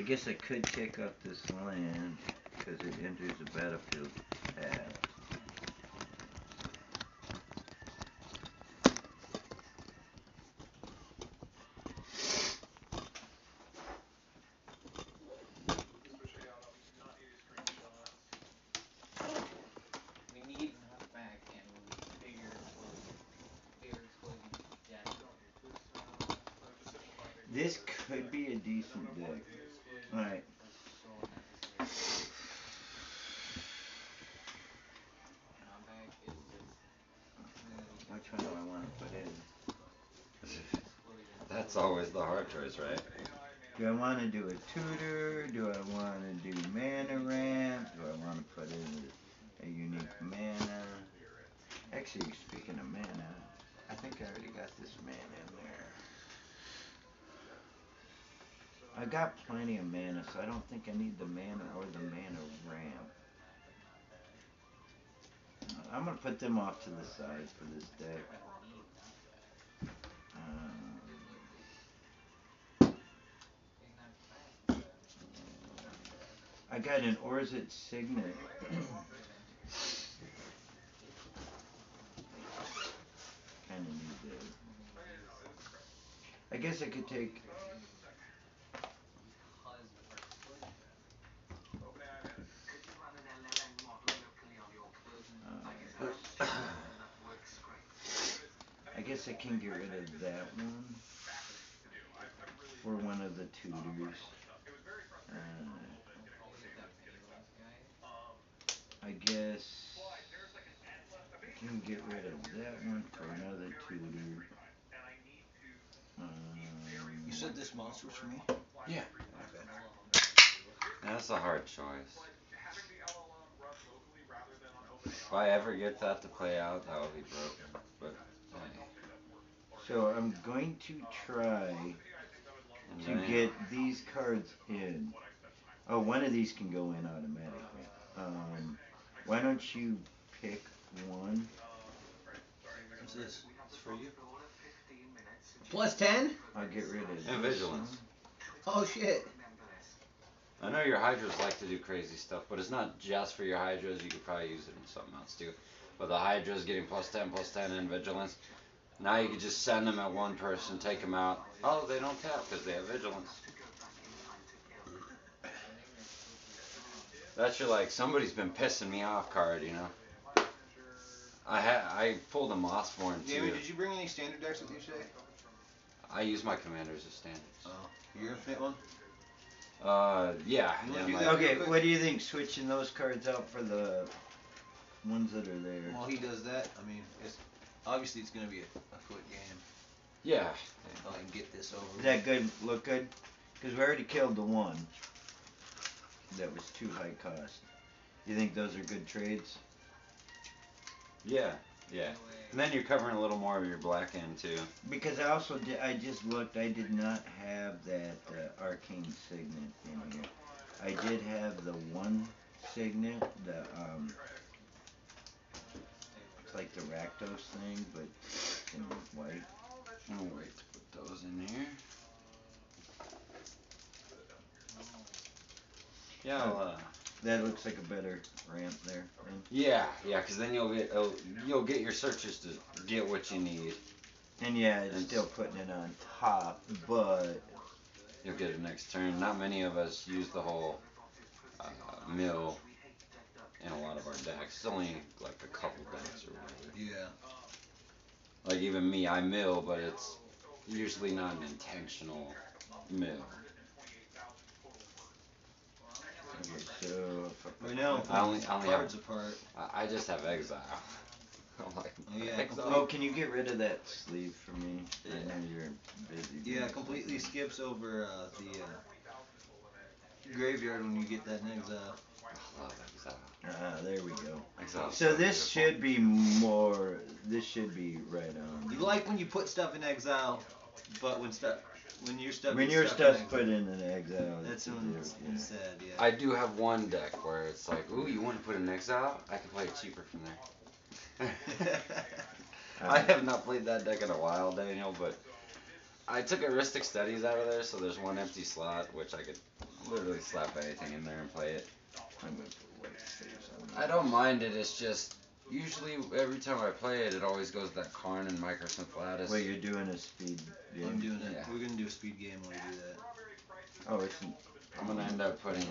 guess I could take up this land because it enters the battlefield path. This could be a decent deck. Alright. Which one do I want to put in? That's always the hard choice, right? Do I want to do a tutor? Do I want to do mana ramp? Do I want to put in a unique mana? Actually, speaking of mana, I think I already got this mana in there. I got plenty of mana, so I don't think I need the mana or the mana ramp. I'm going to put them off to the side for this deck. I got an Orzhov Signet. Kind of need that. I guess I could take... I guess I can get rid of that one for one of the tutors. I guess I can get rid of that one for another tutor. You said this monster was for me? Yeah. Okay. That's a hard choice. If I ever get that to play out, that would be broken. But so I'm going to try to get these cards in. Oh, one of these can go in automatically. Why don't you pick one? What's this? It's for you. Plus 10? I'll get rid of and vigilance. Oh shit. I know your Hydras like to do crazy stuff, but it's not just for your Hydras. You could probably use it in something else too. But the Hydras getting plus 10, and vigilance. Now you could just send them at one person, take them out. Oh, they don't tap because they have vigilance. That's your like, somebody's been pissing me off card, you know. I pulled a Mossborn too. Jamie, did you bring any standard decks with you today? I use my commanders as standards. Oh, you're gonna fit one? Yeah. Okay, what do you think? Switching those cards out for the ones that are there. While he does that, I mean, obviously it's gonna be a quick game. Yeah. I can get this over. Is that good? Look good? Because we already killed the one that was too high cost. You think those are good trades? Yeah. Yeah. And then you're covering a little more of your black end too. Because I also did, I just looked, I did not have that arcane signet in here. I did have the one signet, the it's like the Rakdos thing, but in white. Oh wait, put those in here. Yeah, that looks like a better ramp there. Then. Yeah, because then you'll get your searches to get what you need. And yeah, it's still putting it on top, but you'll get it next turn. Not many of us use the whole mill in a lot of our decks. It's only like a couple decks or whatever. Yeah. Like even me, I mill, but it's usually not an intentional mill. So right now, I only cards apart. I just have exile. I'm like, exile. Oh, can you get rid of that sleeve for me? Yeah. I know you're busy. Yeah, completely skips over the graveyard when you get that in exile. I love exile. There we go. Exile. So this should be more. This should be right on. You like when you put stuff in exile, but when your stuff put in an exile. That's when it's sad. Yeah. I do have one deck where it's like, ooh, you want to put an exile? I can play it cheaper from there. I have not played that deck in a while, Daniel, but I took Heuristic Studies out of there, so there's one empty slot, which I could literally slap anything in there and play it. I'm gonna put white saves on. I don't mind it. It's just usually every time I play it, it always goes that Karn and Microsynth Lattice. Wait, you're doing a speed game? I'm doing it. Yeah. We're gonna do a speed game when we do that. Oh, it's. I'm gonna end up putting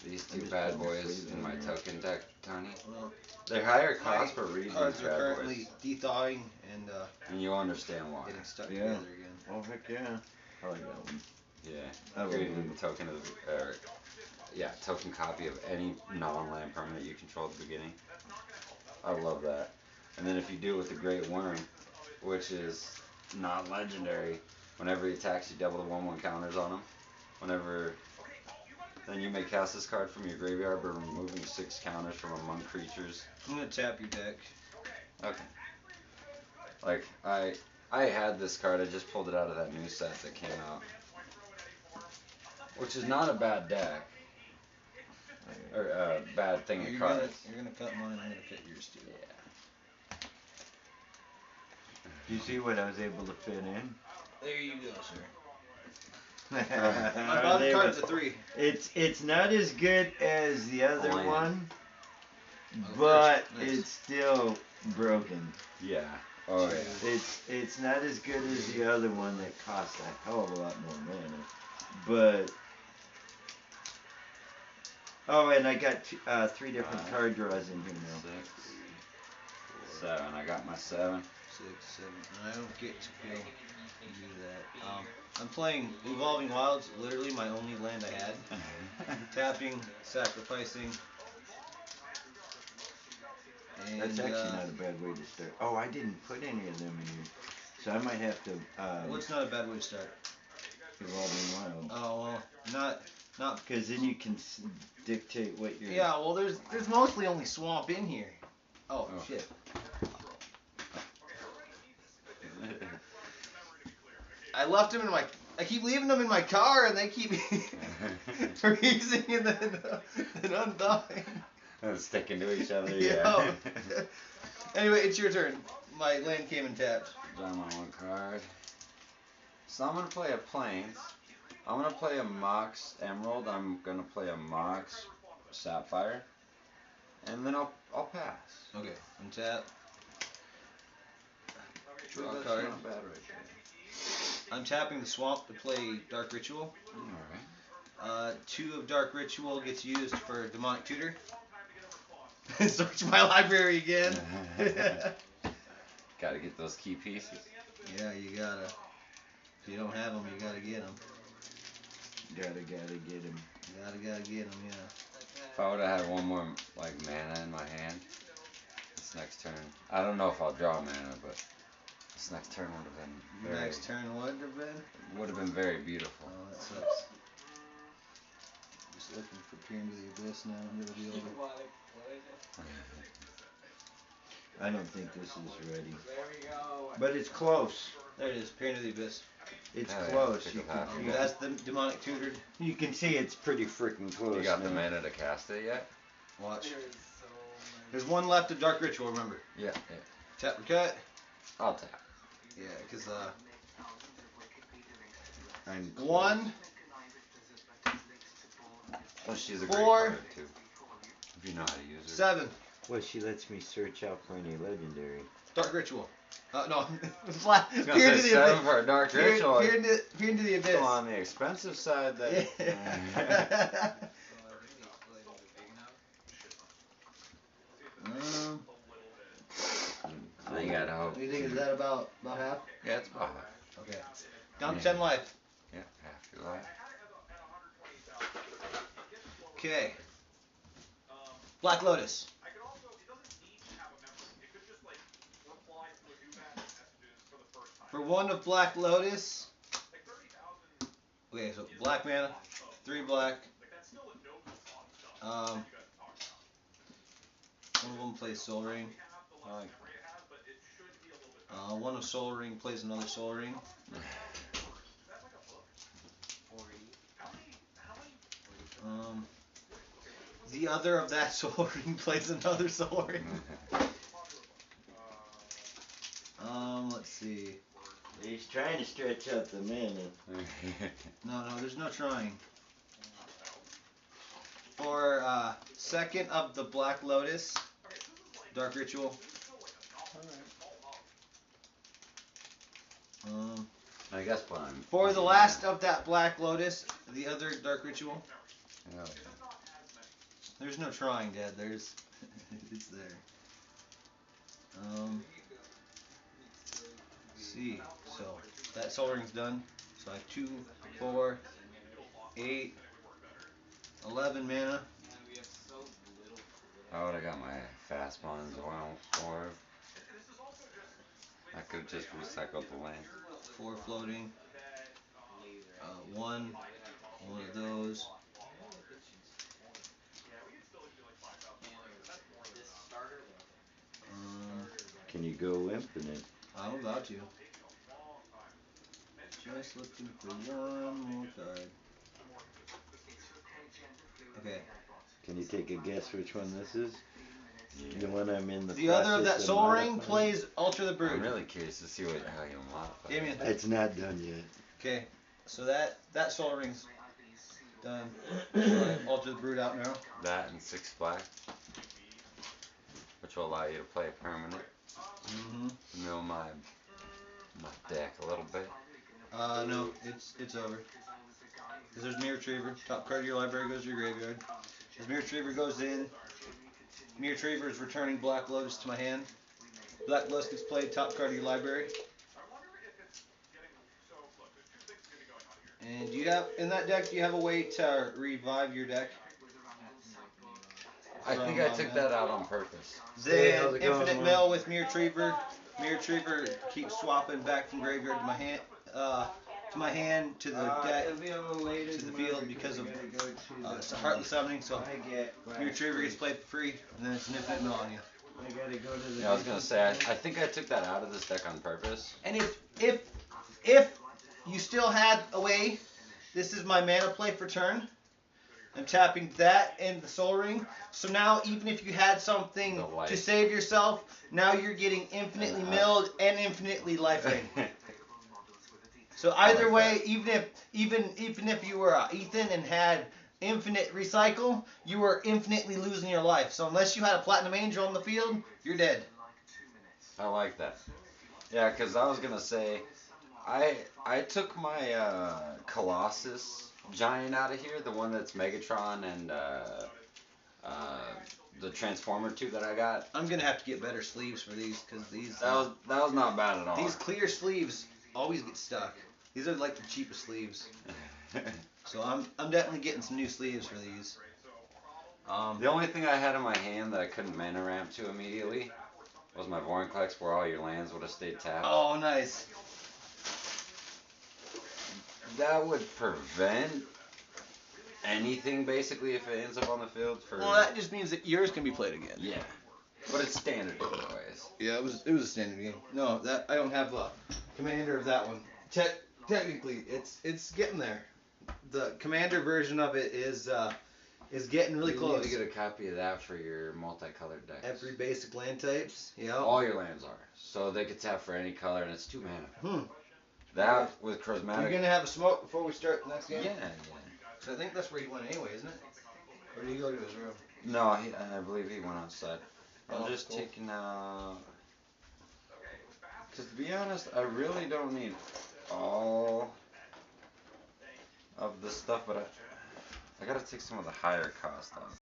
these two just bad putting boys sleeves in in my there. token deck, Tony. Well, They're higher cost, but read these cards are bad currently boys. de-thawing and And you'll understand why. getting stuck Yeah. together again. Oh heck yeah! I like that one. Yeah. I love Creating them. a token of, token copy of any non-land permanent you control at the beginning. I love that. And then if you do it with the Great Worm, which is not legendary, whenever he attacks, you double the 1/1 counters on him. Then you may cast this card from your graveyard by removing 6 counters from among creatures. I'm gonna tap your deck. Okay. Like, I had this card, I just pulled it out of that new set that came out. Which is not a bad deck. Or a bad thing of You're cards. gonna cut mine, I'm gonna cut yours too. Yeah. Do you see what I was able to fit in? There you go, sir. I My was bottom able- card's a 3. It's not as good as the other Land. one, Oh, but nice. it's still broken. Yeah. Oh yeah. It's not as good as the other one that costs a hell of a lot more mana. But and I got 3 different card draws in here now. 6, 7. I got my 7. 6, 7. And I don't get to go and do that. I'm playing Evolving Wilds, literally my only land I had. Tapping, sacrificing. And, That's actually not a bad way to start. Oh, I didn't put any of them in here, so I might have to. Well, it's not a bad way to start. Evolving Wild. Oh well, not. Because then you can dictate what you're. Yeah, well, there's mostly only swamp in here. Oh. Shit. I left them in my. I keep leaving them in my car, and they keep freezing and then unthawing. Sticking to each other, Yeah. yeah. Anyway, it's your turn. My land came and tapped. Draw my 1 card. So I'm gonna play a Plains. I'm gonna play a Mox Emerald. I'm gonna play a Mox Sapphire. And then I'll pass. Okay, untap. Draw a That's card. not bad right there. I'm tapping the swamp to play Dark Ritual. Alright. 2 of Dark Ritual gets used for Demonic Tutor. Search my library again. Gotta get those key pieces. Yeah, you gotta. If you don't have them, you gotta get them. Gotta get him. Gotta get them, yeah. If I would have had one more like mana in my hand, this next turn. I don't know if I'll draw mana, but this next turn would have been very. Next turn would have been? Would have been very beautiful. Oh, that sucks. Just looking for Peer into the Abyss now, and it'll be over. I don't think this is ready. But it's close. There it is, Peer into the Abyss. It's Oh, yeah. close. Pick You up half can, your That's the Demonic Tutored. you can see it's pretty freaking close. You got the now. mana to cast it yet? Watch. There's one left of Dark Ritual, remember. Yeah. Tap or cut. I'll tap. Yeah, because, I'm close. 1, Oh, she's a 4, great card too. If you know how to use her. 7. Well, she lets me search out for any legendary. Dark Ritual. No, flat. I was gonna say 7 for a Dark Ritual. Peer into the Abyss. Still on the expensive side there. Yeah. You gotta hope. What do you think? Is that about half? Yeah, it's about half. Okay. Down to Yeah. 10 life. Yeah, half your life. Okay. Black Lotus. For 1 of Black Lotus. Okay, so black mana, 3 black. One of them plays Soul Ring. One of Soul Ring plays another Soul Ring. The other of that Soul Ring plays another Soul Ring. Let's see. He's trying to stretch out the mana. No, there's no trying. for second of the Black Lotus, Dark Ritual. I guess what I'm. For the last of that Black Lotus, the other Dark Ritual. Yeah. There's no trying, Dad. There's, it's there. Let's see. So that Soul Ring's done. So I have 2, 4, 8, 11 mana. I would have got my fast ones as well for. I could have just recycled the land. 4 floating. One of those. Can you go infinite? I'm about to. Just looking for one more card. Okay. Can you take a guess which one this is? The one I'm in the other of that Soul Ring plays Alter the Brood. I'm really curious to see how you modify. Damien. It's not done yet. Okay, so that Soul Ring's done. So I Alter the Brood out now. That and 6 black, which will allow you to play a permanent. Mill my deck a little bit. No, it's over. Because there's Mirror Retriever. Top card of your library goes to your graveyard. As Mirror Retriever goes in, Mirror Retriever is returning Black Lotus to my hand. Black Lotus gets played, top card of your library. And do you have, in that deck, do you have a way to revive your deck? I think I took that out on purpose. Then Infinite Mill with Mirror Retriever. Mirror Retriever keeps swapping back from graveyard to my hand, to the deck, to the field because of Heartless Summoning. So Mirror Retriever gets played for free, and then it's an Infinite Mill on you. I gotta go to the. Yeah, I was gonna say I think I took that out of this deck on purpose. And if you still had a way, this is my mana play for turn. I'm tapping that and the Soul Ring. So now, even if you had something to save yourself, now you're getting infinitely milled and infinitely life-gain. So either way, even if you were Ethan and had infinite recycle, you were infinitely losing your life. So unless you had a Platinum Angel on the field, you're dead. I like that. Yeah, because I was gonna say, I took my Colossus Giant out of here, the one that's Megatron and the Transformer 2 that I got. I'm gonna have to get better sleeves for these because these. That was not bad at all. These clear sleeves always get stuck. These are like the cheapest sleeves. So I'm definitely getting some new sleeves for these. The only thing I had in my hand that I couldn't mana ramp to immediately was my Vorinclex, where all your lands would have stayed tapped. Oh, nice. That would prevent anything basically if it ends up on the field for. Well, that just means that yours can be played again. Yeah, but it's standard anyways. Yeah, it was a standard game. No, that I don't have a commander of that one. Technically, it's getting there. The commander version of it is getting really close. You need to get a copy of that for your multicolored decks. Every basic land types. Yeah. All your lands are, so they could tap for any color, and it's 2 mana. That with Charismatic. You're gonna have a smoke before we start the next game? Yeah. So I think that's where he went anyway, isn't it? Or did he go to his room? No, I believe he went outside. I'm just taking out. Because to be honest, I really don't need all of the stuff, but I gotta take some of the higher cost off.